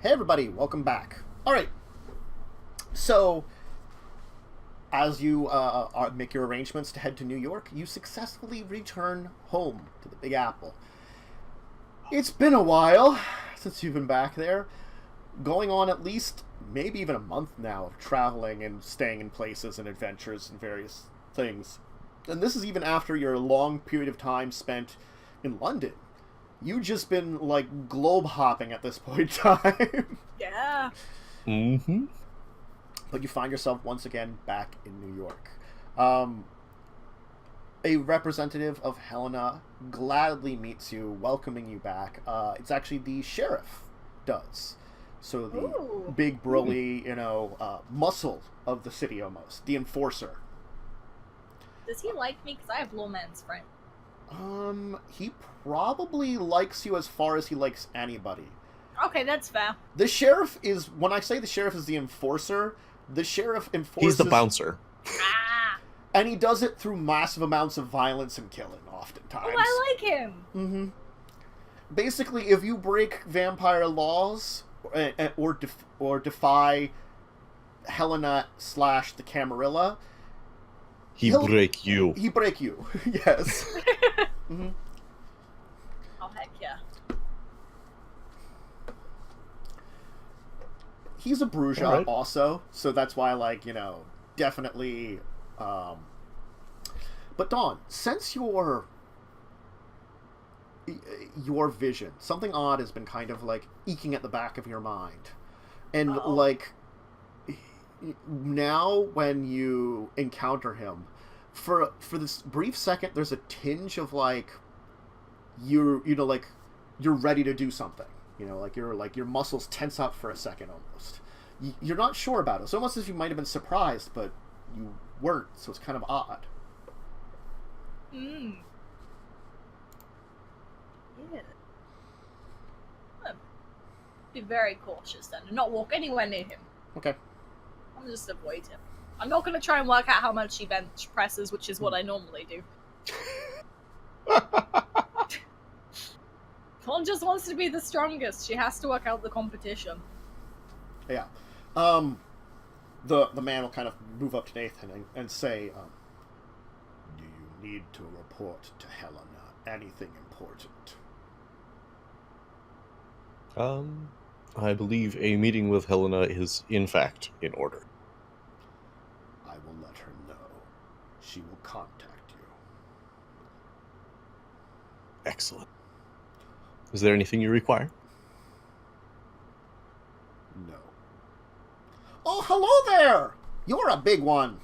Hey everybody, welcome back. Alright, so as you make your arrangements to head to New York, you successfully return home to the Big Apple. It's been a while since you've been back there, going on at least maybe even a month now of traveling and staying in places and adventures and various things. And this is even after your long period of time spent in London. You've just been, like, globe hopping at this point in time. Yeah. Mm-hmm. But you find yourself once again back in New York. A representative of Helena gladly meets you, welcoming you back. It's actually the sheriff does. So the Ooh. big, burly, muscle of the city almost. The enforcer. Does he like me? Because I have lawman's friend. He probably likes you as far as he likes anybody. Okay, that's fair. The sheriff is, when I say the sheriff is the enforcer, the sheriff enforces... He's the bouncer. Ah! And he does it through massive amounts of violence and killing, oftentimes. Oh, I like him! Mm-hmm. Basically, if you break vampire laws, or defy Helena / the Camarilla... He'll break you. He break you, yes. Mm-hmm. Oh, heck yeah. He's a bourgeois Alright. also, so that's why, definitely... But Dawn, since your vision, something odd has been kind of, eking at the back of your mind. And, Uh-oh. now when you encounter him, for this brief second, there's a tinge of, you're ready to do something. Your muscles tense up for a second almost. You're not sure about it. It's almost as if you might have been surprised, but you weren't, so it's kind of odd. Hmm. Yeah. I'm be very cautious then, and not walk anywhere near him. Okay. I'm just avoid him. I'm not going to try and work out how much he bench presses, which is what I normally do. Dawn just wants to be the strongest. She has to work out the competition. Yeah. The man will kind of move up to Nathan and say, do you need to report to Helena anything important? I believe a meeting with Helena is, in fact, in order. I will let her know. She will contact you. Excellent. Is there anything you require? No. Oh, hello there! You're a big one.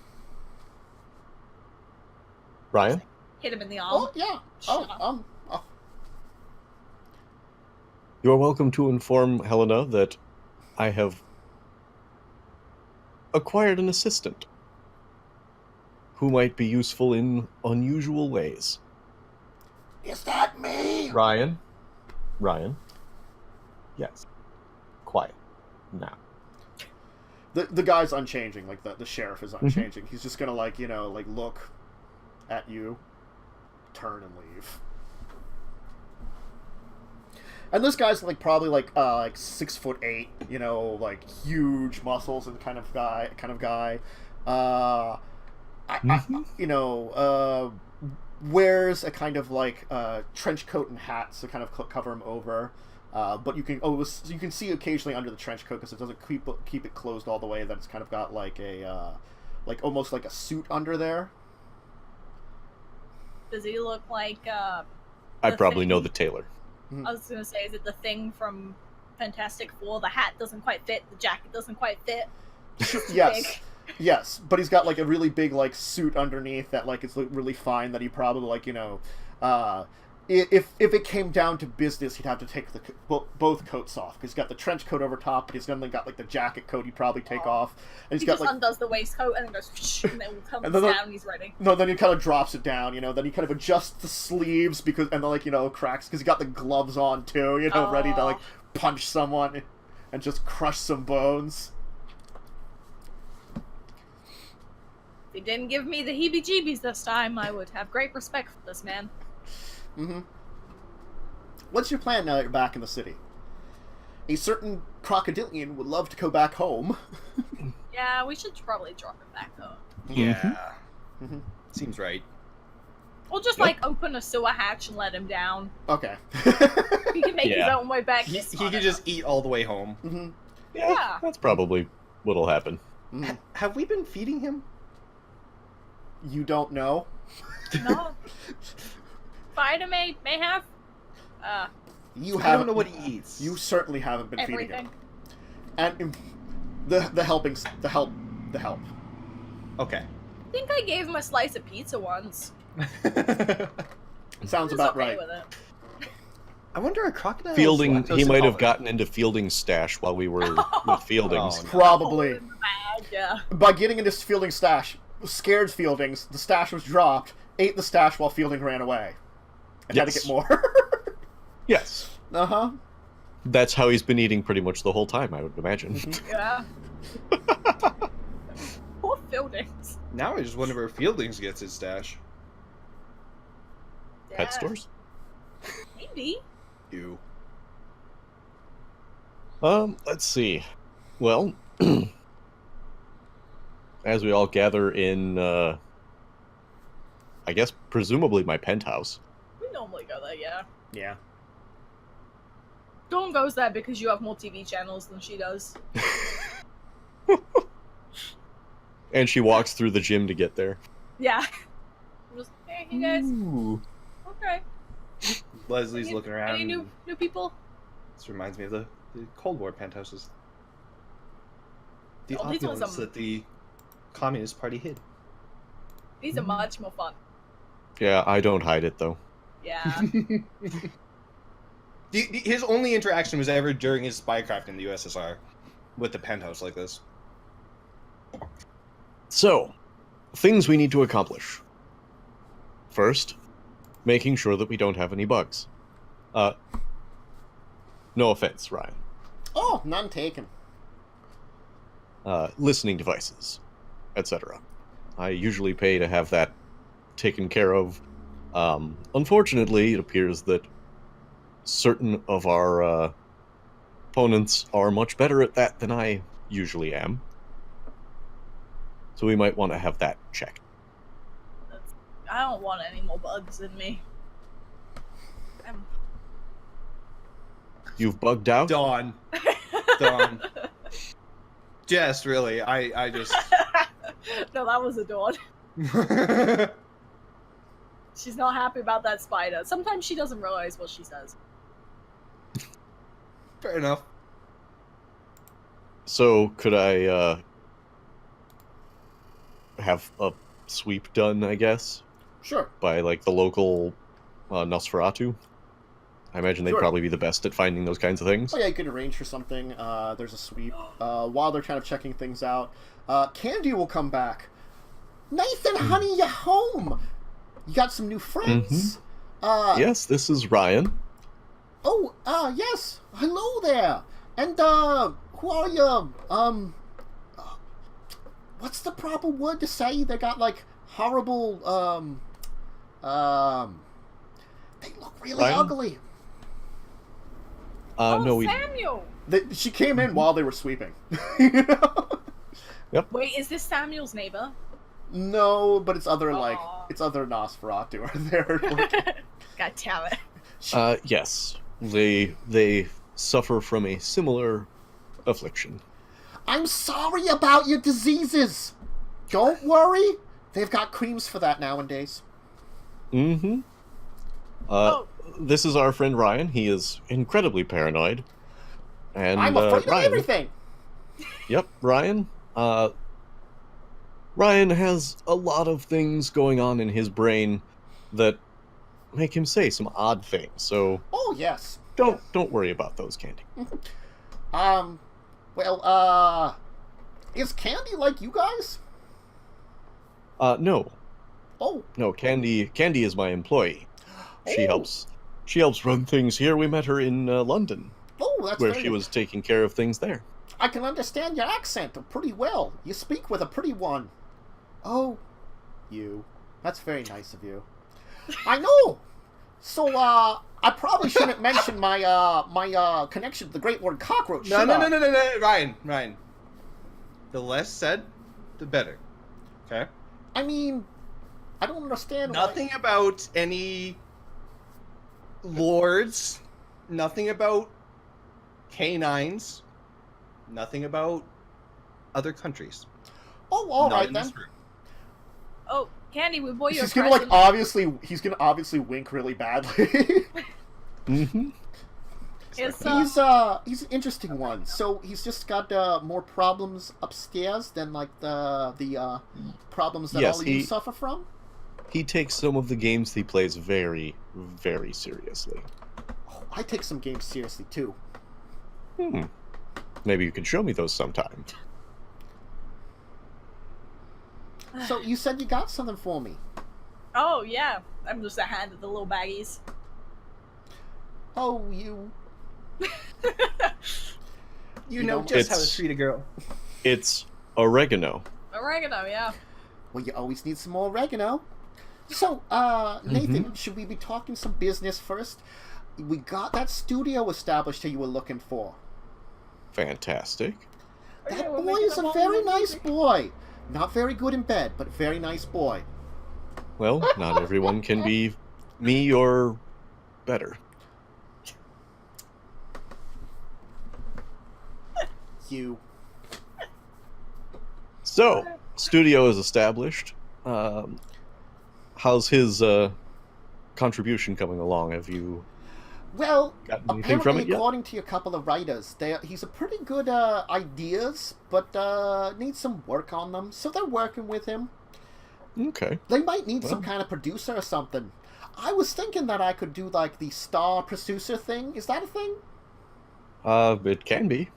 Ryan? Hit him in the arm. Oh, yeah. Shut up. You are welcome to inform Helena that I have acquired an assistant who might be useful in unusual ways. Is that me? Ryan? Yes. Quiet. Now. The guy's unchanging. The sheriff is unchanging. He's just gonna, look at you, turn and leave. And this guy's probably 6'8", huge muscles and kind of guy. Wears a kind of trench coat and hat to kind of cover him over. But you can see occasionally under the trench coat because it doesn't keep it closed all the way. That it's kind of got almost like a suit under there. Does he look like, I The probably thing. know the tailor. I was going to say, is it the thing from Fantastic Four? The hat doesn't quite fit, the jacket doesn't quite fit. Yes. Big. Yes, but he's got a really big suit underneath that is really fine. That he probably if it came down to business, he'd have to take both coats off because he's got the trench coat over top, but he's then got the jacket coat he'd probably take off, and He he's got just undoes the waistcoat and then goes, whoosh, and then comes And then down and he's ready. no, then he kind of drops it down, then he kind of adjusts the sleeves and then cracks because he got the gloves on too, ready to punch someone and just crush some bones. If he didn't give me the heebie-jeebies this time, I would have great respect for this man. Mm-hmm. What's your plan now that you're back in the city? A certain crocodilian would love to go back home. Yeah, we should probably drop him back home. Yeah. Mhm. Seems right. Or just, Yep. like, open a sewer hatch and let him down. Okay. He can make his Yeah. own way back. He He's could smart just enough. eat all the way home. Mm-hmm. Yeah. That's probably what'll happen. Mm-hmm. Have we been feeding him? You don't know? No. Spider may have. You I haven't. don't know what he eats. You certainly haven't been feeding Everything. him. And the help. Okay. I think I gave him a slice of pizza once. Sounds He was about okay right. with it. I wonder a crocodile. Fielding, lactose he might have intolerant. gotten into Fielding's stash while we were with Fielding's. Oh, no. Probably. Oh, in the bag, yeah. By getting into Fielding's stash, scared Fielding's, the stash was dropped, ate the stash while Fielding ran away. And had to Yes. get more. Yes. Uh-huh. That's how he's been eating pretty much the whole time, I would imagine. Yeah. Poor Fieldings. Now I just wonder where Fieldings gets his stash. Yeah. Pet stores? Maybe. You. Let's see. Well, as we all gather in, I guess, presumably my penthouse. We normally go there, yeah. Yeah. Dawn goes there because you have more TV channels than she does. And she walks through the gym to get there. Yeah. I'm just, hey, you guys. Ooh. Okay. Leslie's Any- looking around. Any new people? This reminds me of the Cold War penthouses. The Oh, these ones opulence are- that the Communist Party hid. These are much more fun. Yeah, I don't hide it, though. Yeah. His only interaction was ever during his spycraft in the USSR with the penthouse like this. So, things we need to accomplish. First, making sure that we don't have any bugs. No offense, Ryan. Oh, none taken. Listening devices, etc. I usually pay to have that taken care of. Unfortunately, it appears that certain of our opponents are much better at that than I usually am. So we might want to have that checked. I don't want any more bugs in me. You've bugged out? Dawn. Dawn. Jess, really. I just... No, that was a Dawn. She's not happy about that spider. Sometimes she doesn't realize what she says. Fair enough. So, could I have a sweep done, I guess, Sure. by, like, the local Nosferatu? I imagine they'd Sure. probably be the best at finding those kinds of things. Oh yeah, you could arrange for something. There's a sweep. While they're kind of checking things out, Candy will come back. Nathan, honey, you're home. You got some new friends. Yes, this is Ryan. Oh, yes. Hello there. And who are you? What's the proper word to say? They got like horrible. They look really Ryan? ugly. No, we. Samuel! She came in while they were sweeping. You know? Wait, is this Samuel's neighbor? No, but it's other Aw. it's other Nosferatu are there. Like, God damn it. Yes, they suffer from a similar affliction. I'm sorry about your diseases. Don't worry. They've got creams for that nowadays. Mm-hmm. This is our friend Ryan. He is incredibly paranoid. And I'm afraid of Ryan, everything. Yep, Ryan. Ryan has a lot of things going on in his brain that make him say some odd things. So Oh yes. don't worry about those, Candy. Well, is Candy like you guys? No, Oh, no. Candy is my employee. She Oh. helps run things here. We met her in London, oh, that's where very she was taking care of things there. I can understand your accent pretty well. You speak with a pretty one. Oh, you. That's very nice of you. I know. So, I probably shouldn't mention my connection to the Great Lord Cockroach. No, should no, I? no, no, no, no, Ryan. The less said, the better. Okay? I mean, I don't understand. Nothing about any lords, nothing about canines, nothing about other countries. Oh, all Not right in then. this room. Oh, Candy, we bought you He's a gonna present. he's gonna obviously wink really badly. Mm-hmm. It's, He's an interesting one. So he's just got more problems upstairs than like the problems that Yes, all of you he- suffer from. He takes some of the games he plays very, very seriously. Oh, I take some games seriously too. Maybe you can show me those sometime. So you said you got something for me. Oh, yeah. I'm just a hand of the little baggies. Oh, you. You know know just how to it's- treat a girl. It's oregano. Oregano, yeah. Well, you always need some more oregano. So, Nathan, should we be talking some business first? We got that studio established that you were looking for. Fantastic. That Yeah, we're boy making is a a very Bollywood nice movie. boy. Not very good in bed, but very nice boy. Well, not everyone can be me or better. You. So, studio is established. How's his contribution coming along? Have you Well, gotten anything from apparently, it yet? according to a couple of writers, he's a pretty good ideas, but needs some work on them. So they're working with him. Okay. They might need some Well. kind of producer or something. I was thinking that I could do like the star producer thing. Is that a thing? It can be.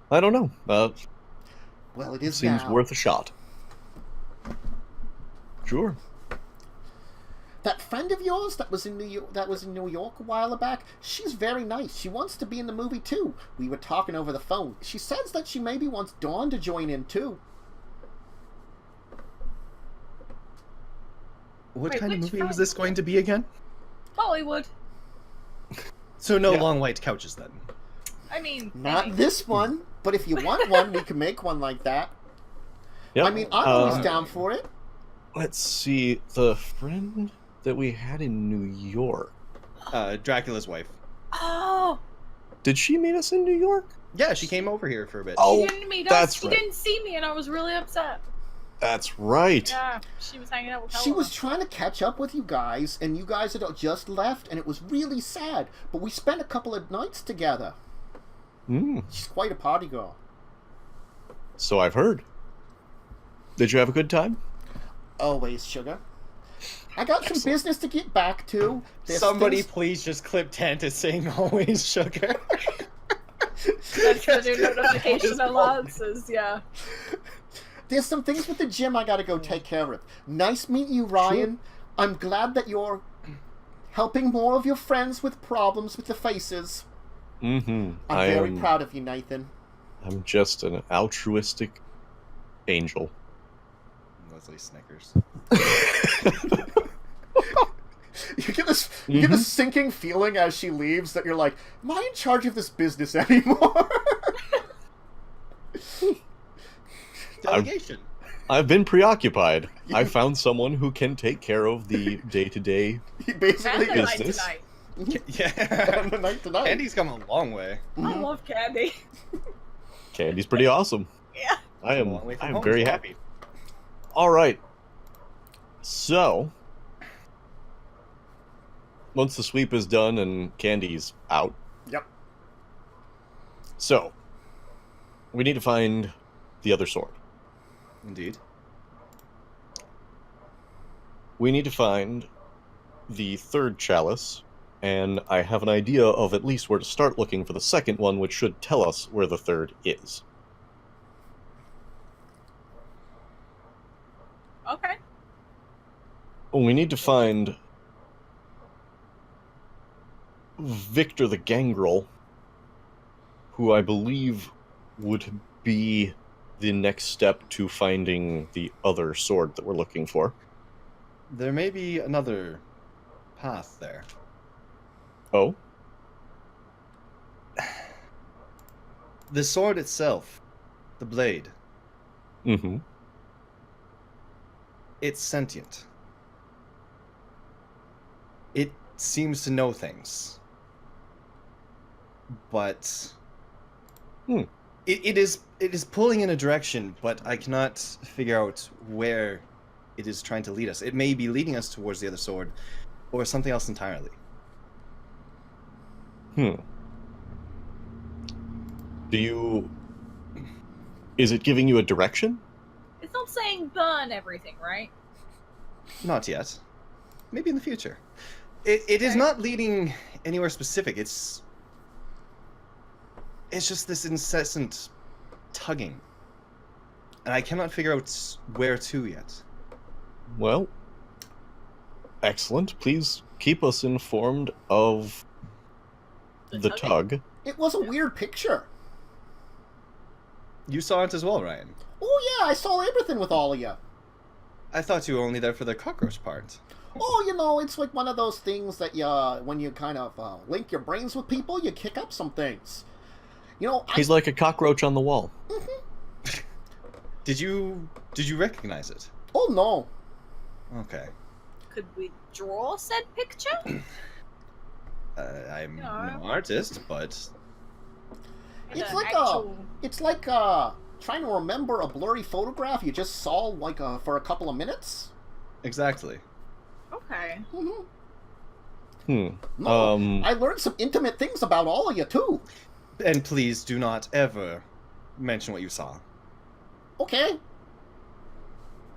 I don't know. Well, it is Seems now. worth a shot. Sure. That friend of yours that was in New York a while back, she's very nice. She wants to be in the movie too. We were talking over the phone. She says that she maybe wants Dawn to join in too. What Wait, kind of which movie was friend? this going to be again? Bollywood. So no Yeah. long white couches then. I mean, Not maybe. this one, but if you want one, we can make one like that. Yep. I mean, I'm always down for it. Let's see. The friend that we had in New York. Dracula's wife. Oh, Did she meet us in New York? Yeah, she came over here for a bit. Oh, she didn't meet us. that's She right. didn't see me, and I was really upset. That's right. Yeah, she was hanging out with She Helena. was trying to catch up with you guys, and you guys had just left, and it was really sad. But we spent a couple of nights together. Mm, She's quite a party girl. so I've heard. Did you have a good time? Always, sugar. I got some Excellent. business to get back to. There's Somebody things- please just clip Tanta saying always sugar. That's the new notification alarms. Yeah. There's some things with the gym I gotta go take care of. Nice meeting you, Ryan. I'm glad that you're helping more of your friends with problems with the faces. Mm-hmm. I'm very proud of you, Nathan. I'm just an altruistic angel. Leslie Snickers. You get this sinking feeling as she leaves that you're like, am I in charge of this business anymore? Delegation. I've been preoccupied. I found someone who can take care of the day-to-day. He basically And the night business. tonight. Yeah. on the night tonight. Andy's come a long way. I love Candy. Candy's pretty awesome. Yeah. I A am. long way from I'm home very as well. happy. All right. So, once the sweep is done and Candy's out, Yep. so we need to find the other sword. Indeed. We need to find the third chalice, and I have an idea of at least where to start looking for the second one, which should tell us where the third is. Okay. We need to find Victor the Gangrel, who I believe would be the next step to finding the other sword that we're looking for. There may be another path there. Oh? The sword itself, the blade, Mm-hmm. it's sentient. It seems to know things. But it is pulling in a direction, but I cannot figure out where it is trying to lead us. It may be leading us towards the other sword, or something else entirely. Is it giving you a direction? It's not saying burn everything, right? Not yet. Maybe in the future. It is not leading anywhere specific. It's just this incessant tugging. And I cannot figure out where to yet. Well, excellent. Please keep us informed of the tug. It was a weird picture. You saw it as well, Ryan. Oh yeah, I saw everything with all of you. I thought you were only there for the cockroach part. Oh, it's like one of those things that when you kind of link your brains with people, you kick up some things. He's like a cockroach on the wall. Mm-hmm. Did you recognize it? Oh no. Okay. Could we draw said picture? I'm no artist, but it's like trying to remember a blurry photograph you just saw for a couple of minutes. Exactly. Okay. No, I learned some intimate things about all of you too. And please do not ever mention what you saw. Okay.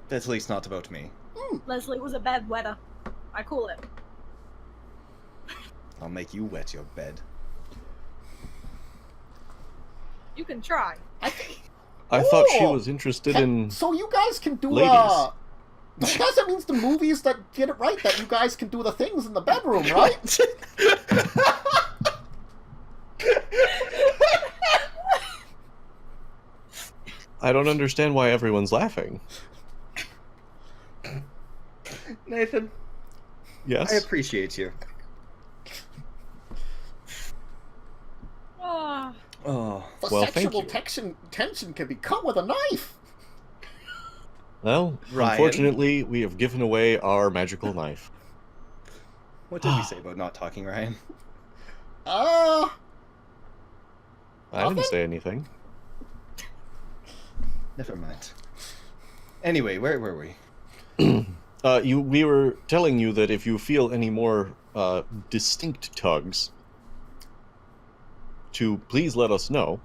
At least not about me. Leslie was a bad wetter. I call it. I'll make you wet your bed. You can try. I thought she was interested in. So you guys can do ladies. I guess that means the movies that get it right, that you guys can do the things in the bedroom, right? I don't understand why everyone's laughing. Nathan. Yes? I appreciate you. Oh. Oh. The Well, thank sexual you. tension can be cut with a knife. Well, Ryan. unfortunately, we have given away our magical knife. What did we say about not talking, Ryan? I Nothing? didn't say anything. Never mind. Anyway, where were we? We were telling you that if you feel any more distinct tugs, to please let us know.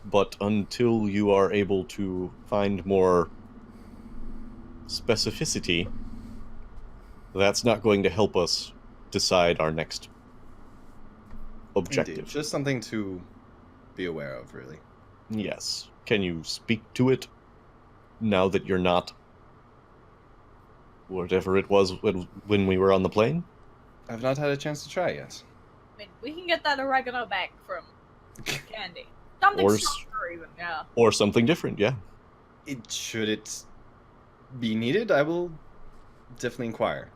But until you are able to find more specificity, that's not going to help us decide our next objective. Indeed. Just something to be aware of, really. Yes. Can you speak to it now that you're not whatever it was when we were on the plane? I've not had a chance to try yet. I mean, we can get that oregano back from Candy. Something Or stronger even, yeah. Or something different, yeah. Should it be needed, I will definitely inquire.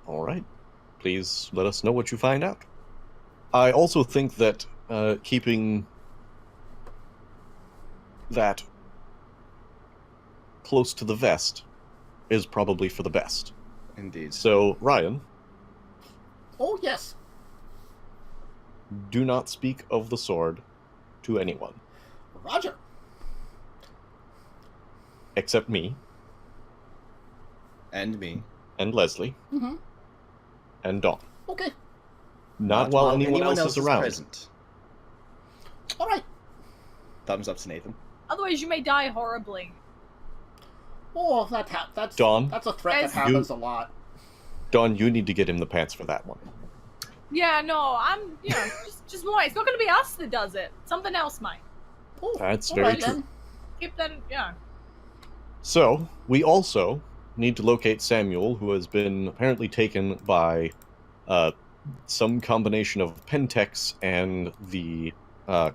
All right. Please let us know what you find out. I also think that keeping that close to the vest is probably for the best. Indeed. So, Ryan, Oh, yes. do not speak of the sword to anyone. Roger. Except me, And me. and Leslie, Mm-hmm. and Dawn. Okay. Not while anyone else is around. present. All right. Thumbs up to Nathan. Otherwise, you may die horribly. Oh, that's Dawn? That's a threat As- that happens a lot. Dawn, you need to get him the pants for that one. Yeah, no, I'm, just more. It's not going to be us that does it. Something else might. Oh, That's all very right, true. then. Keep that, yeah. So, we also need to locate Samuel, who has been apparently taken by some combination of Pentex and the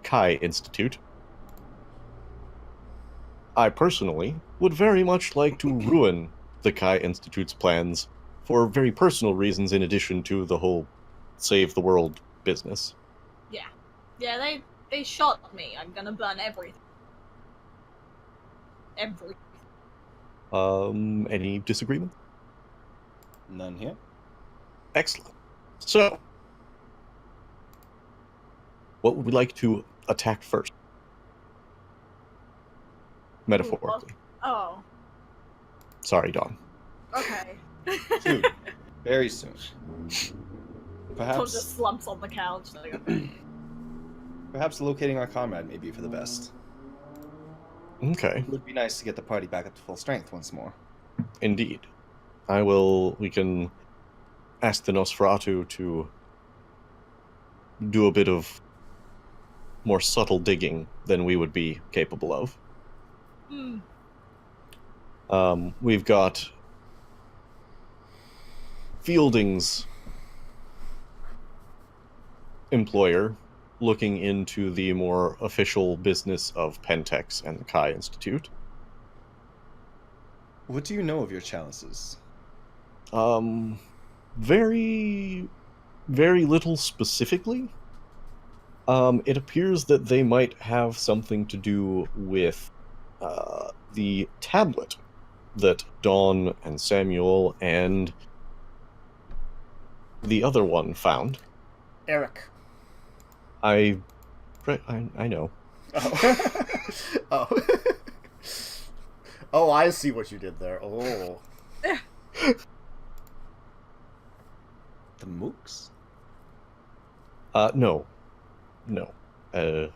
Kai Institute. I personally would very much like to ruin the Kai Institute's plans for very personal reasons in addition to the whole save the world business. Yeah, they shot me. I'm gonna burn everything. Everything. Any disagreement? None here. Excellent. So, what would we like to attack first? Metaphorically. Oh, Sorry, Dawn. okay. Soon. Very soon. Tom Perhaps, just slumps on the couch. Like, perhaps locating our comrade may be for the best. Okay, It would be nice to get the party back up to full strength once more. indeed. We can ask the Nosferatu to do a bit of more subtle digging than we would be capable of. We've got Fielding's employer looking into the more official business of Pentex and the Kai Institute. What do you know of your chalices? Very, very little specifically. It appears that they might have something to do with the tablet that Dawn and Samuel and the other one found. Eric. I know. Oh. Oh. Oh, I see what you did there. Oh. The mooks? No. An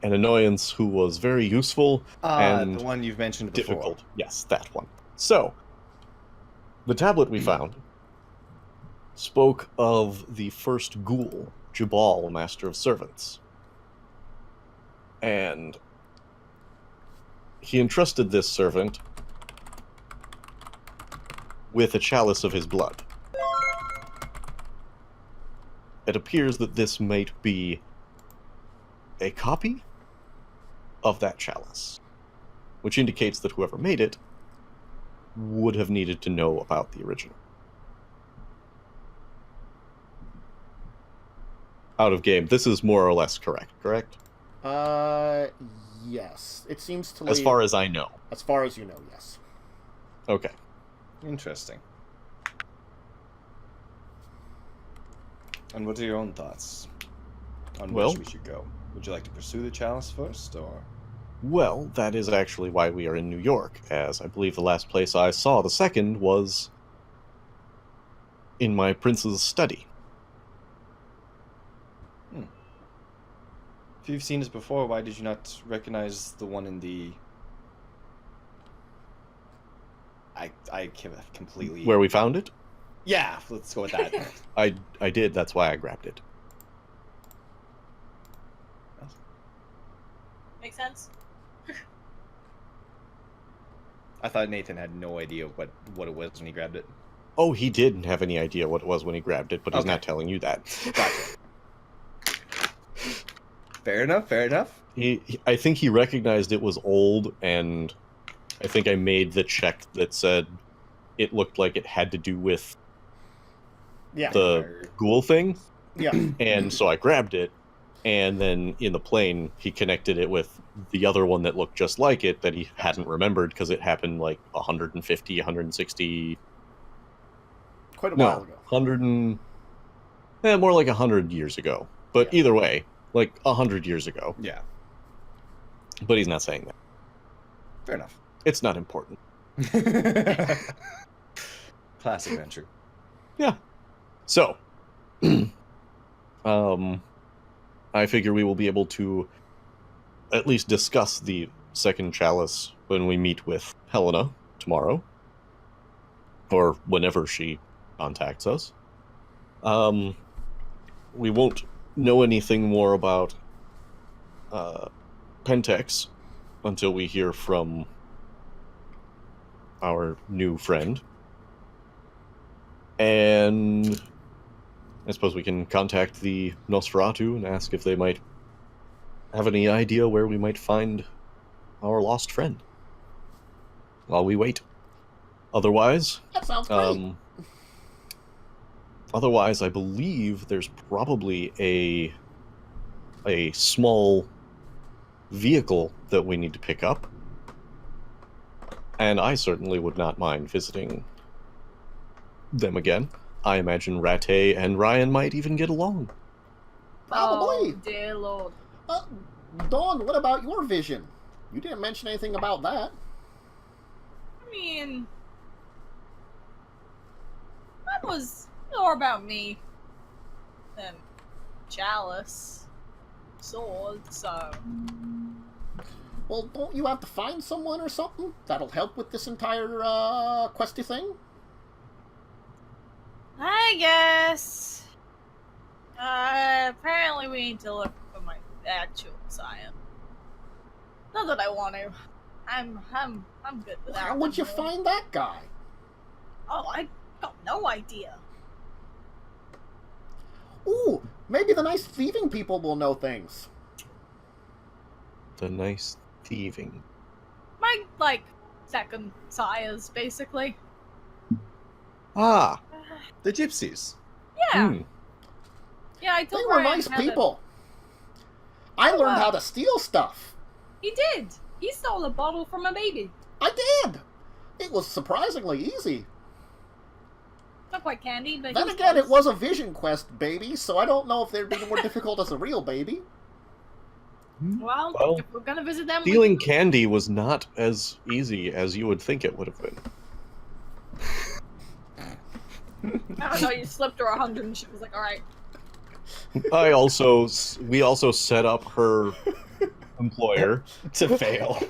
annoyance who was very useful and the one you've mentioned before. difficult. Yes, that one. So, the tablet we found spoke of the first ghoul, Jabal, Master of Servants. And he entrusted this servant with a chalice of his blood. It appears that this might be a copy of that chalice, which indicates that whoever made it would have needed to know about the original. Out of game, this is more or less correct? Yes. It seems to As far as I know. As far as you know, yes. Okay. Interesting. And what are your own thoughts on which we should go? Would you like to pursue the chalice first, or...? Well, that is actually why we are in New York, as I believe the last place I saw the second was in my prince's study. If you've seen this before, why did you not recognize the one in the... I completely... Where we found it? Yeah, let's go with that. I did, that's why I grabbed it. makes sense. I thought Nathan had no idea what it was when he grabbed it. Oh, he didn't have any idea what it was when he grabbed it, but he's Okay. not telling you that. Gotcha. Fair enough, fair enough. I think he recognized it was old, and I think I made the check that said it looked like it had to do with Yeah. the ghoul thing, Yeah. and so I grabbed it, and then in the plane, he connected it with the other one that looked just like it that he hadn't remembered because it happened like 150, 160... Quite a while ago. 100 and... more like 100 years ago. But Yeah. either way, like 100 years ago. Yeah, But he's not saying that. fair enough. It's not important. Classic venture. Yeah. So, I figure we will be able to at least discuss the second chalice when we meet with Helena tomorrow. Or whenever she contacts us. We won't know anything more about Pentex until we hear from our new friend. And I suppose we can contact the Nosferatu and ask if they might have any idea where we might find our lost friend while we wait. Otherwise, That sounds great. otherwise, I believe there's probably a small vehicle that we need to pick up, and I certainly would not mind visiting them again. I imagine Rattay and Ryan might even get along. Probably. Oh, dear Lord. Dawn, what about your vision? You didn't mention anything about that. I mean, that was more about me than Chalice, Sword, so... Well, don't you have to find someone or something that'll help with this entire questy thing? I guess. Apparently we need to look for my actual scion. Not that I want to. I'm good with that. How would you find that guy? Oh, I got no idea. Ooh, maybe the nice thieving people will know things. The nice thieving. My, like, second sires, basically. Ah, The gypsies. Yeah. hmm. Yeah, I They told were Ryan nice how to- people. I learned how to steal stuff. He did. He stole a bottle from a baby. I did. It was surprisingly easy. Not quite candy, but Then he's again, it close. was a vision quest baby, so I don't know if they'd be more difficult as a real baby. Well, Well, if we're gonna visit them, we Stealing candy was not as easy as you would think it would have been. I don't know, you slipped her 100 and she was like, alright. We also set up her employer To fail.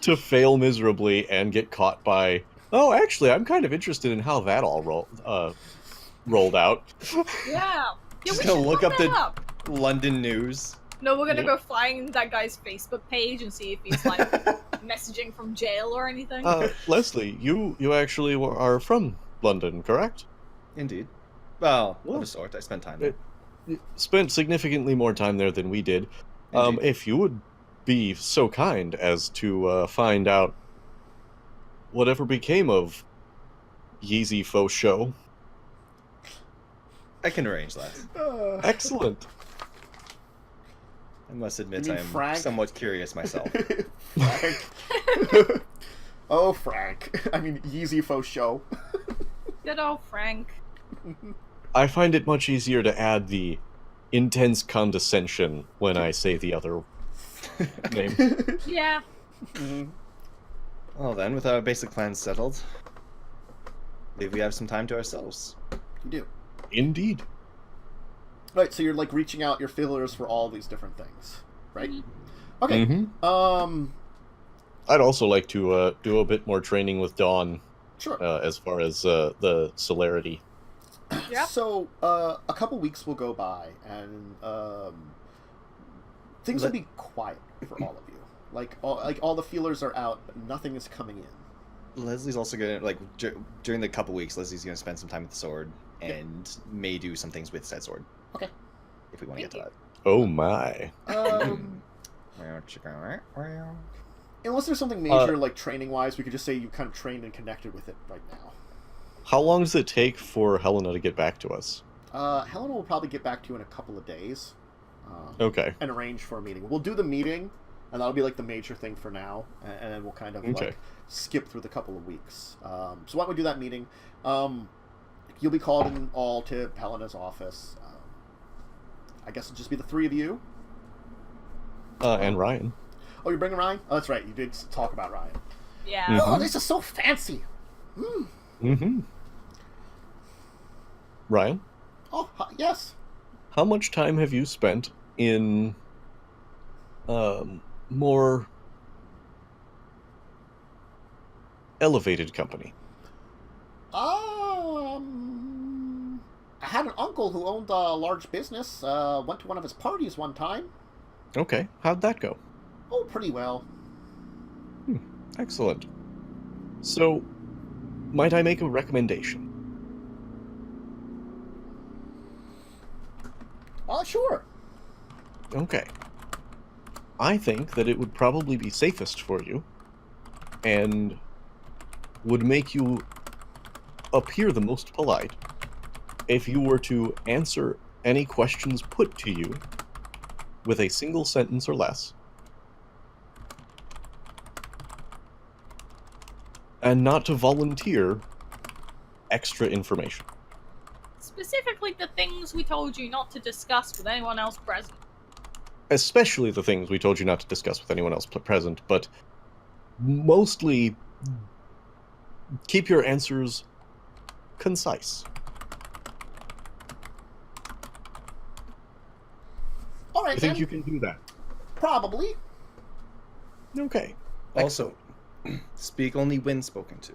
to fail miserably and get caught by. Oh, actually, I'm kind of interested in how that all rolled out. Yeah. Yeah, Just we gonna should look look up that the- up. London news. No, we're gonna Yeah. go flying that guy's Facebook page and see if he's like messaging from jail or anything. Leslie, you actually are from London, correct? Indeed. Well, Well, of a sort. I spent time there. You spent significantly more time there than we did. Indeed. If you would be so kind as to find out whatever became of Yeezy Faux Show. I can arrange that. Excellent. I must admit You mean I am Frank? somewhat curious myself. Frank. Oh, Frank. I mean, Yeezy Faux Show. Good old Frank. I find it much easier to add the intense condescension when I say the other name. Yeah. Mhm. Well then, with our basic plans settled, I believe we have some time to ourselves. You do. Indeed. Right, so you're like reaching out your feelers for all these different things, right? Mhm. Okay. Mhm. I'd also like to do a bit more training with Dawn Sure. as far as the celerity. Yep. So, a couple weeks will go by, and things will be quiet for all of you. Like all the feelers are out, but nothing is coming in. Leslie's also gonna during the couple weeks. Leslie's gonna spend some time with the sword and may do some things with said sword. Okay. If we want to get to that. Oh my. Unless there's something major, like training-wise, we could just say you kind of trained and connected with it right now. How long does it take for Helena to get back to us? Helena will probably get back to you in a couple of days. Okay. And arrange for a meeting. We'll do the meeting, and that'll be like the major thing for now, and then we'll kind of Okay. like skip through the couple of weeks. So why don't we do that meeting? You'll be called in all to Helena's office. I guess it'll just be the three of you. And Ryan. Oh, you're bringing Ryan? Oh, that's right. You did talk about Ryan. Yeah. Mhm. Oh, this is so fancy. Mm. Mm-hmm. Ryan, Oh, yes. how much time have you spent in more elevated company? I had an uncle who owned a large business. Went to one of his parties one time. Okay, how'd that go? Oh, pretty well. Excellent. So, might I make a recommendation? Sure. Okay. I think that it would probably be safest for you and would make you appear the most polite if you were to answer any questions put to you with a single sentence or less, and not to volunteer extra information. Specifically the things we told you not to discuss with anyone else present. Especially the things we told you not to discuss with anyone else present, but mostly keep your answers concise. All right, I think then. you can do that. Probably. Okay. Also, speak only when spoken to.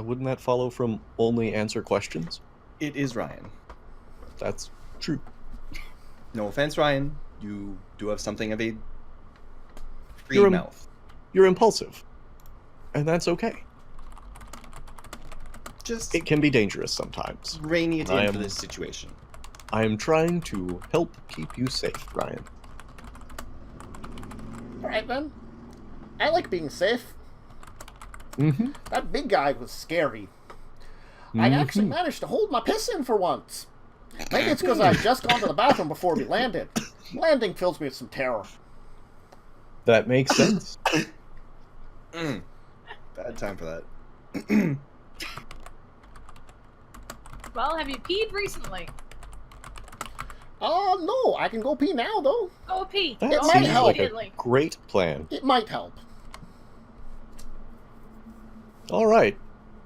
Wouldn't that follow from only answer questions? It is Ryan. That's true. No offense, Ryan. You do have something of a free You're mouth. You're impulsive, and that's okay. Just It can be dangerous sometimes. reining it I in for am- this situation. I am trying to help keep you safe, Ryan. All right, then. I like being safe. Mm-hmm. That big guy was scary. I actually managed to hold my piss in for once. Maybe it's because I'd just gone to the bathroom before we landed. Landing fills me with some terror. That makes sense. Bad time for that. Well, have you peed recently? No, I can go pee now, though. Go pee. That It Go might seems help. like a immediately. great plan. It might help. All right.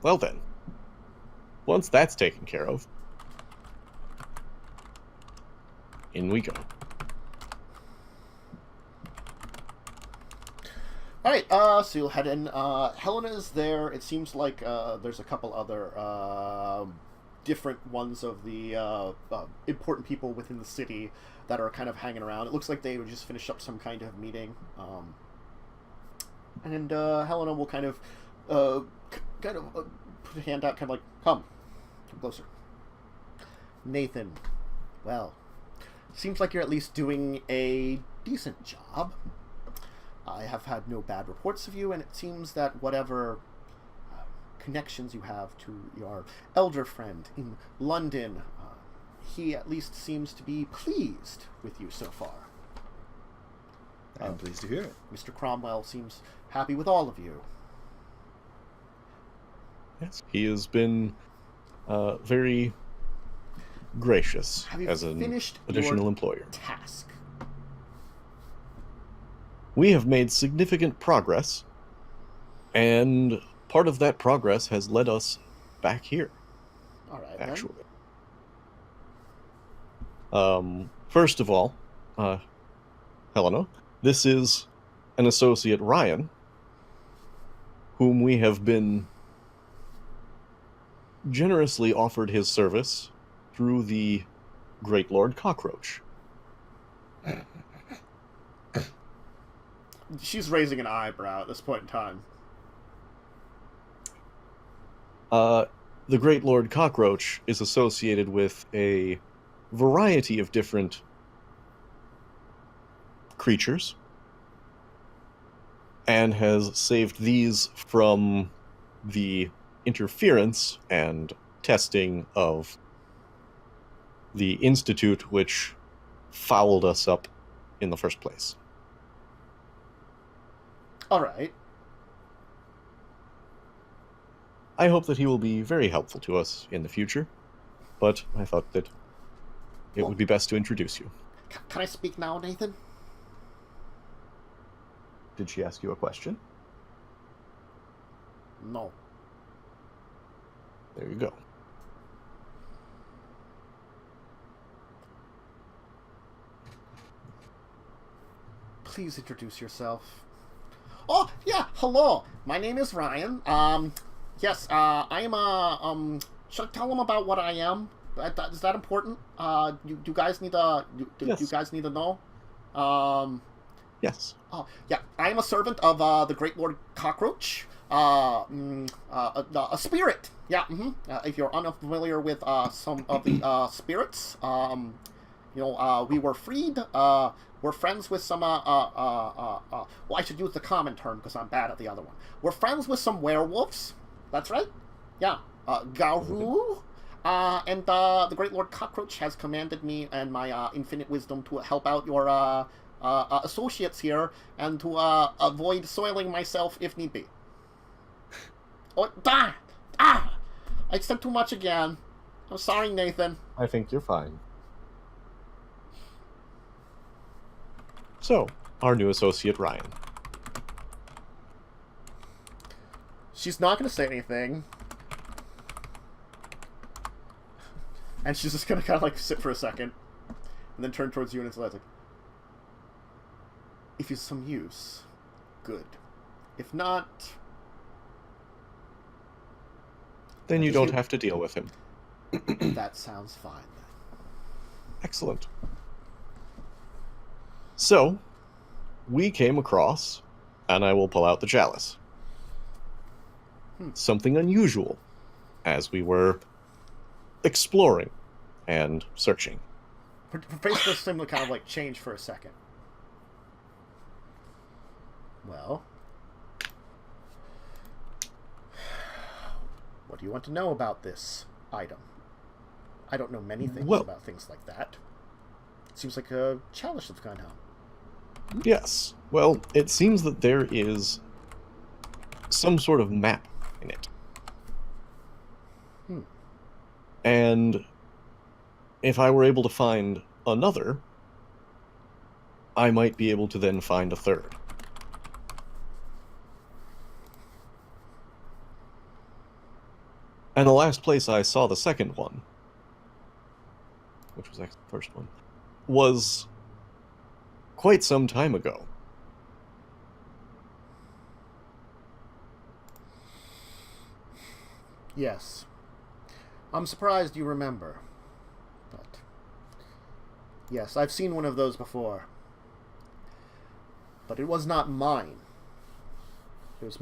Well then. Once that's taken care of, in we go. All right, so you'll head in. Helena's there. It seems like there's a couple other different ones of the important people within the city that are kind of hanging around. It looks like they would just finish up some kind of meeting. And Helena will kind of put a hand out, kind of like, come closer. Nathan, well, seems like you're at least doing a decent job. I have had no bad reports of you, and it seems that whatever connections you have to your elder friend in London, he at least seems to be pleased with you so far. I'm pleased to hear it. Mr. Cromwell seems happy with all of you. Yes, he has been very gracious Have you as an finished additional your employer. task? We have made significant progress, and part of that progress has led us back here, All right, actually. First of all, Helena, this is an associate, Ryan, whom we have been generously offered his service through the Great Lord Cockroach. She's raising an eyebrow at this point in time. The Great Lord Cockroach is associated with a variety of different creatures and has saved these from the interference and testing of the Institute, which fouled us up in the first place. All right. I hope that he will be very helpful to us in the future, but I thought that it would be best to introduce you. Can I speak now, Nathan? Did she ask you a question? No. There you go. Please introduce yourself. Oh, yeah, hello. My name is Ryan. Yes, I am should I tell them about what I am? Is that important? You guys need to, Yes. you guys need to know? Yes. Oh, yeah, I am a servant of the Great Lord Cockroach. A spirit. Yeah, if you're unfamiliar with some of the spirits, we were freed. We're friends with some, well, I should use the common term because I'm bad at the other one. We're friends with some werewolves. That's right. Yeah, Garu, and the Great Lord Cockroach has commanded me and my infinite wisdom to help out your associates here and to avoid soiling myself if need be. Oh, I said too much again. I'm sorry, Nathan. I think you're fine. So, our new associate, Ryan. She's not going to say anything. And she's just going to kind of like sit for a second. And then turn towards you and it's like, if he's some use, good. If not... Then you don't have to deal with him. That sounds fine then. Excellent. So, we came across, and I will pull out the chalice. Something unusual as we were exploring and searching. Her face does seem to kind of like change for a second. Well, what do you want to know about this item? I don't know many things about things like that. It seems like a chalice of kind of. Yes. Well, it seems that there is some sort of map in it. And if I were able to find another, I might be able to then find a third. And the last place I saw the second one, which was actually the first one, was quite some time ago. Yes. I'm surprised you remember. But yes, I've seen one of those before. But it was not mine. It was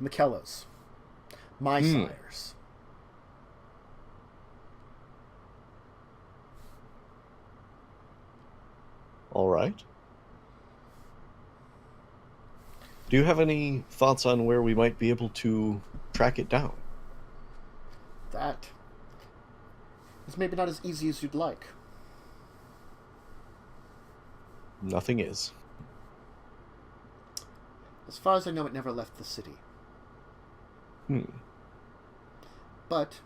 Michaela's. My sire's. All right. Do you have any thoughts on where we might be able to track it down? That is maybe not as easy as you'd like. Nothing is. As far as I know, it never left the city. But,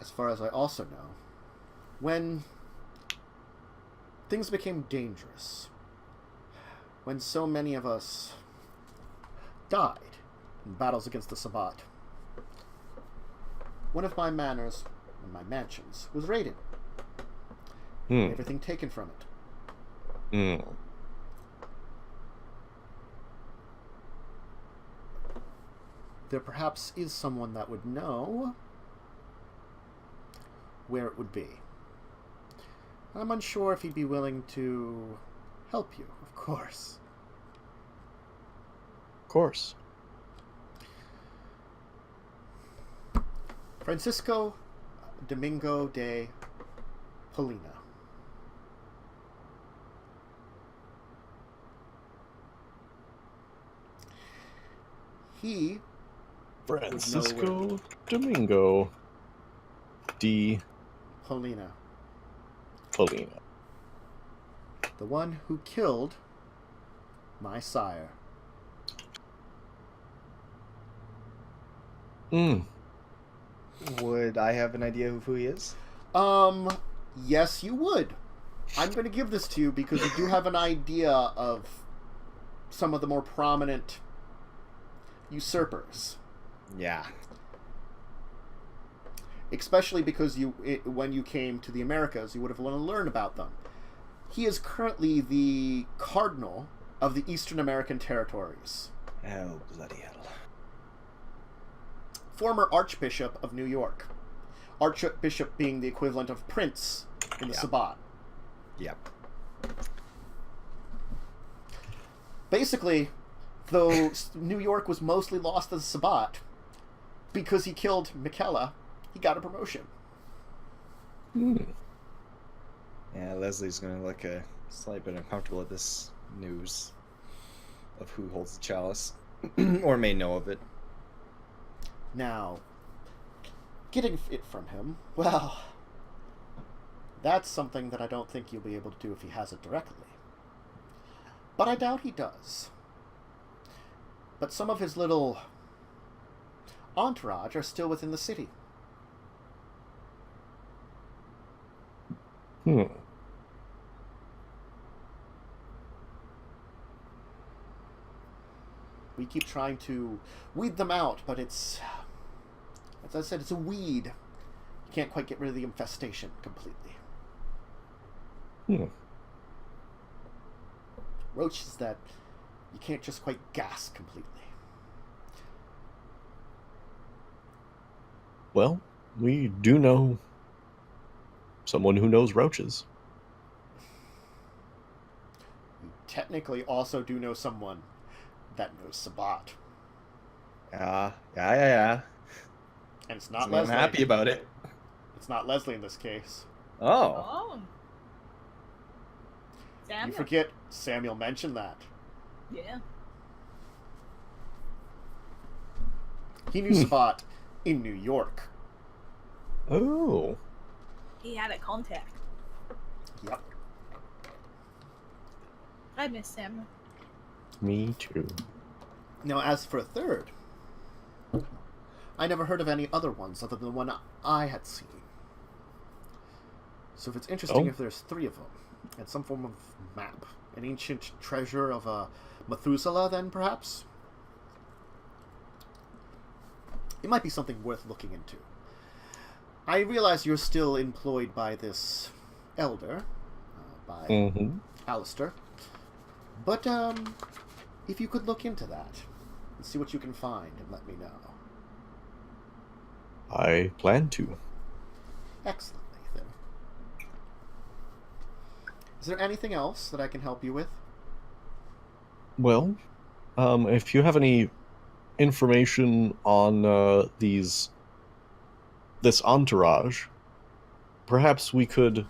as far as I also know, when things became dangerous, when so many of us died in battles against the Sabbat, one of my manors and my mansions was raided. Everything taken from it. There perhaps is someone that would know where it would be. I'm unsure if he'd be willing to help you, of course. Of course. Francisco Domingo de Polina. He... Francisco Domingo de Polina. Polina. The one who killed my sire. Would I have an idea of who he is? Yes, you would. I'm going to give this to you because you do have an idea of some of the more prominent usurpers. Yeah. Especially because when you came to the Americas, you would have learned about them. He is currently the cardinal of the Eastern American territories. Oh, bloody hell. Former Archbishop of New York. Archbishop being the equivalent of prince in the Sabbat. Yep. Basically, though New York was mostly lost to the Sabbat, because he killed Michaela, he got a promotion. Yeah, Leslie's gonna look a slight bit uncomfortable at this news of who holds the chalice. or may know of it. Now, getting it from him, well, that's something that I don't think you'll be able to do if he has it directly. But I doubt he does. But some of his little entourage are still within the city. Hmm. We keep trying to weed them out, but it's, as I said, it's a weed. You can't quite get rid of the infestation completely. Hmm. Roaches that you can't just quite gas completely. Well, we do know someone who knows roaches. You technically also do know someone that knows Sabat. Yeah. And it's not I'm Leslie. happy about it. It's not Leslie in this case. Oh. Oh. Samuel. You forget Samuel mentioned that. Yeah. He knew Sabat in New York. Oh. He had a contact. Yep. I miss Samuel. Me too. Now, as for a third, I never heard of any other ones other than the one I had seen. So if it's interesting if there's 3 of them, and some form of map, an ancient treasure of a Methuselah, then perhaps? It might be something worth looking into. I realize you're still employed by this elder, by Alistair, but if you could look into that and see what you can find and let me know. I plan to. Excellent, Nathan. Is there anything else that I can help you with? Well, if you have any information on this entourage, perhaps we could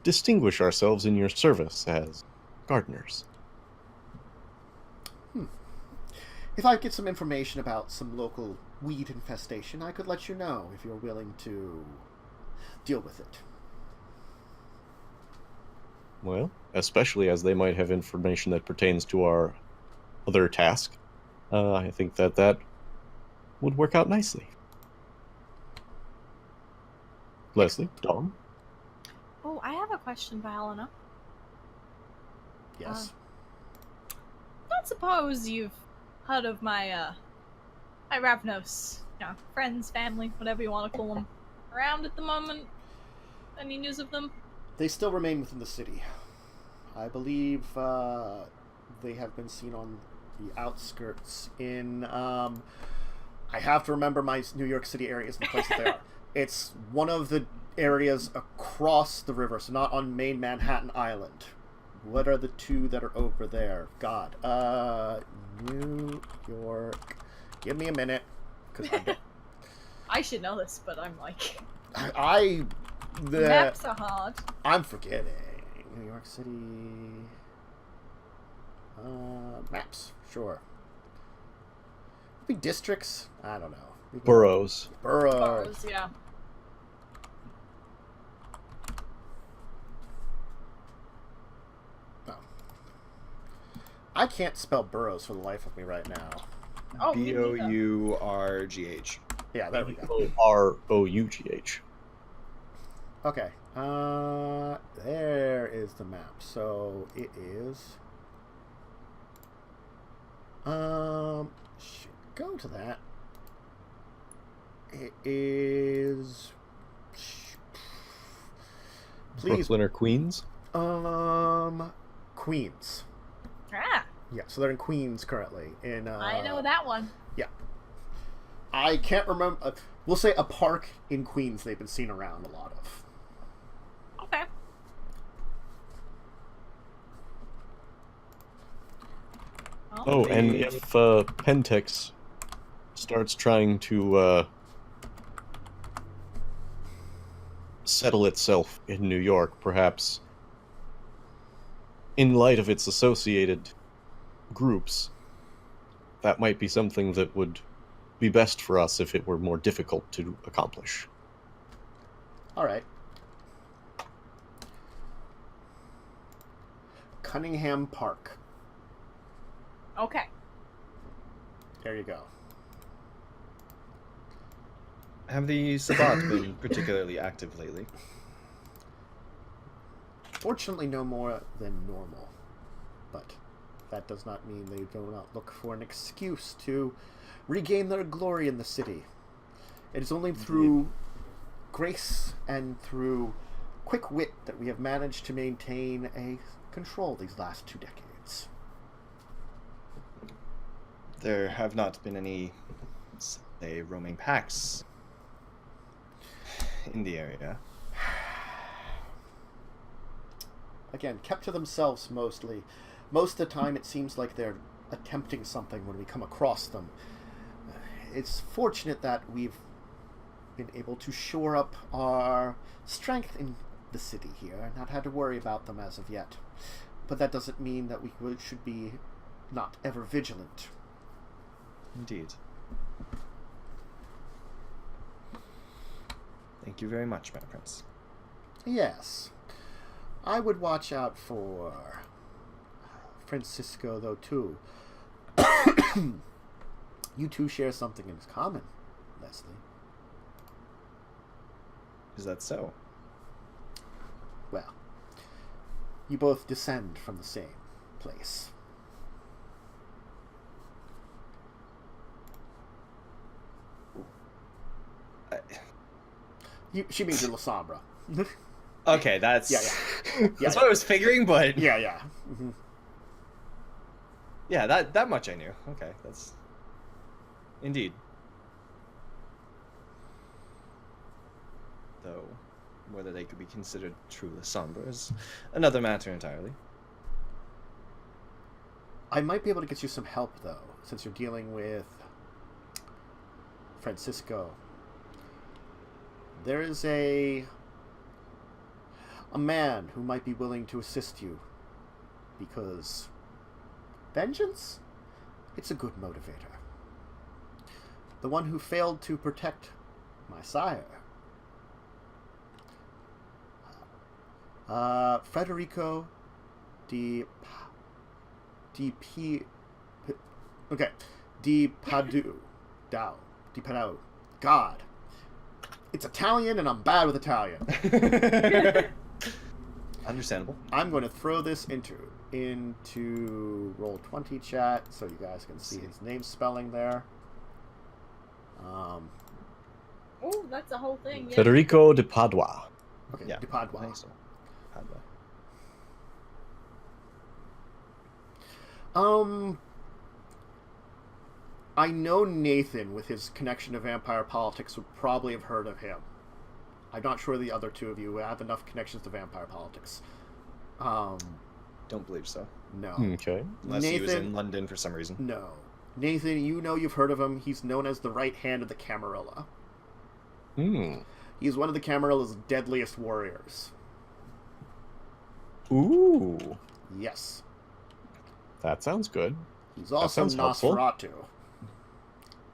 distinguish ourselves in your service as gardeners. If I get some information about some local weed infestation, I could let you know if you're willing to deal with it. Well, especially as they might have information that pertains to our other task, I think that would work out nicely. Leslie, Dom? Oh, I have a question, Violina. Yes. Don't suppose you've heard of my Ravnos, friends, family, whatever you want to call them, around at the moment? Any news of them? They still remain within the city. I believe they have been seen on the outskirts in... I have to remember my New York City areas and the places they are. It's one of the areas across the river, so not on main Manhattan Island. What are the 2 that are over there? God. New York. Give me a minute. I should know this, but I'm like... Maps are hard. I'm forgetting. New York City... maps. Sure. Maybe districts? I don't know. Boroughs. Boroughs, yeah. Oh. I can't spell boroughs for the life of me right now. Oh, me neither. Bourgh. Yeah, there we go. Rough. Okay. There is the map. So it is... should go to that. It is... Please. Brooklyn or Queens? Queens. Ah, Yeah, so they're in Queens currently. I know that one. Yeah. I can't remember... we'll say a park in Queens they've been seen around a lot of. Okay. Oh, and if Pentex starts trying to settle itself in New York, perhaps in light of its associated groups, that might be something that would be best for us if it were more difficult to accomplish. All right. Cunningham Park. Okay. There you go. Have the Sabbat been particularly active lately? Fortunately, no more than normal. But that does not mean they do not look for an excuse to regain their glory in the city. It is only through grace and through quick wit that we have managed to maintain a control these last 2 decades. There have not been any, say, roaming packs in the area. Again, kept to themselves mostly. Most of the time it seems like they're attempting something when we come across them. It's fortunate that we've been able to shore up our strength in the city here and not had to worry about them as of yet. But that doesn't mean that we should be not ever vigilant. Indeed. Thank you very much, my prince. Yes. I would watch out for Francisco, though, too. You two share something in common, Leslie. Is that so? Well, you both descend from the same place. She means in La Sombra. Okay, that's... Yeah. That's what I was figuring, but... Yeah. Mm-hmm. Yeah, that much I knew. Okay, that's... Indeed. Though, whether they could be considered true La Sombra is another matter entirely. I might be able to get you some help, though, since you're dealing with Francisco. There is a man who might be willing to assist you, because vengeance? It's a good motivator. The one who failed to protect my sire. Federico di Padau. God. It's Italian, and I'm bad with Italian. Understandable. I'm going to throw this into Roll20 chat so you guys can see his name spelling there. Oh, that's a whole thing. Yeah. Federico di Padua. Okay, Yeah, di Padua. I think so. Padua. I know Nathan, with his connection to vampire politics, would probably have heard of him. I'm not sure the other two of you have enough connections to vampire politics. Don't believe so. No. Okay. Unless he was in London for some reason. No. Nathan, you know you've heard of him. He's known as the right hand of the Camarilla. He's one of the Camarilla's deadliest warriors. Ooh. Yes. That sounds good. He's also sounds helpful. Nosferatu.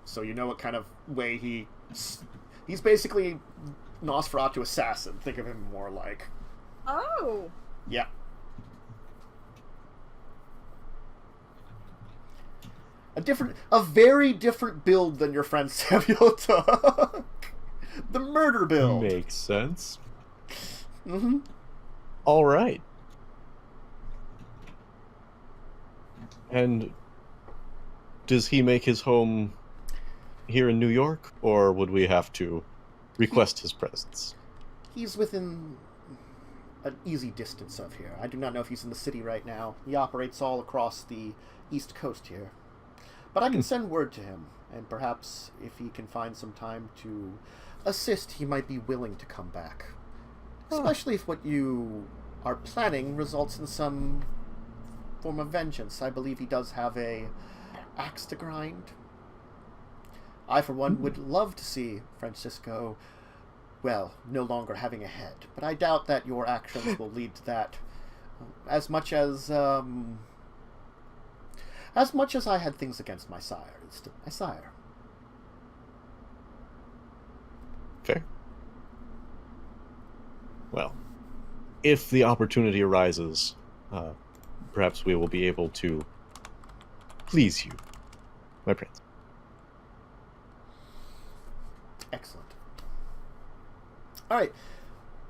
So you know what kind of way he's basically Nosferatu assassin. Think of him more like. Oh. Yeah. A very different build than your friend Samuel took. The murder build. Makes sense. Mm-hmm. All right. And does he make his home here in New York, or would we have to request his presence? He's within an easy distance of here. I do not know if he's in the city right now. He operates all across the East Coast here. But I can send word to him, and perhaps if he can find some time to assist, he might be willing to come back. Especially if what you are planning results in some form of vengeance. I believe he does have a axe to grind. I, for one, would love to see Francisco, well, no longer having a head. But I doubt that your actions will lead to that. As much as As much as I had things against my sire, it's still my sire. Fair. Well, if the opportunity arises, perhaps we will be able to please you, my prince. Excellent. All right.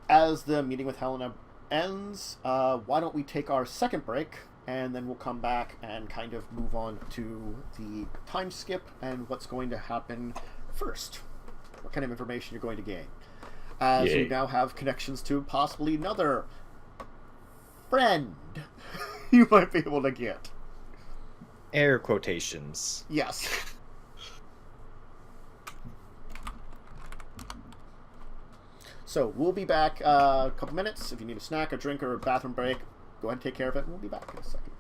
As the meeting with Helena ends, why don't we take our second break, and then we'll come back and kind of move on to the time skip and what's going to happen first. What kind of information you're going to gain. As Yay. you now have connections to possibly another friend you might be able to get. Air quotations. Yes. So we'll be back a couple minutes. If you need a snack, a drink, or a bathroom break, go ahead and take care of it, and we'll be back in a second.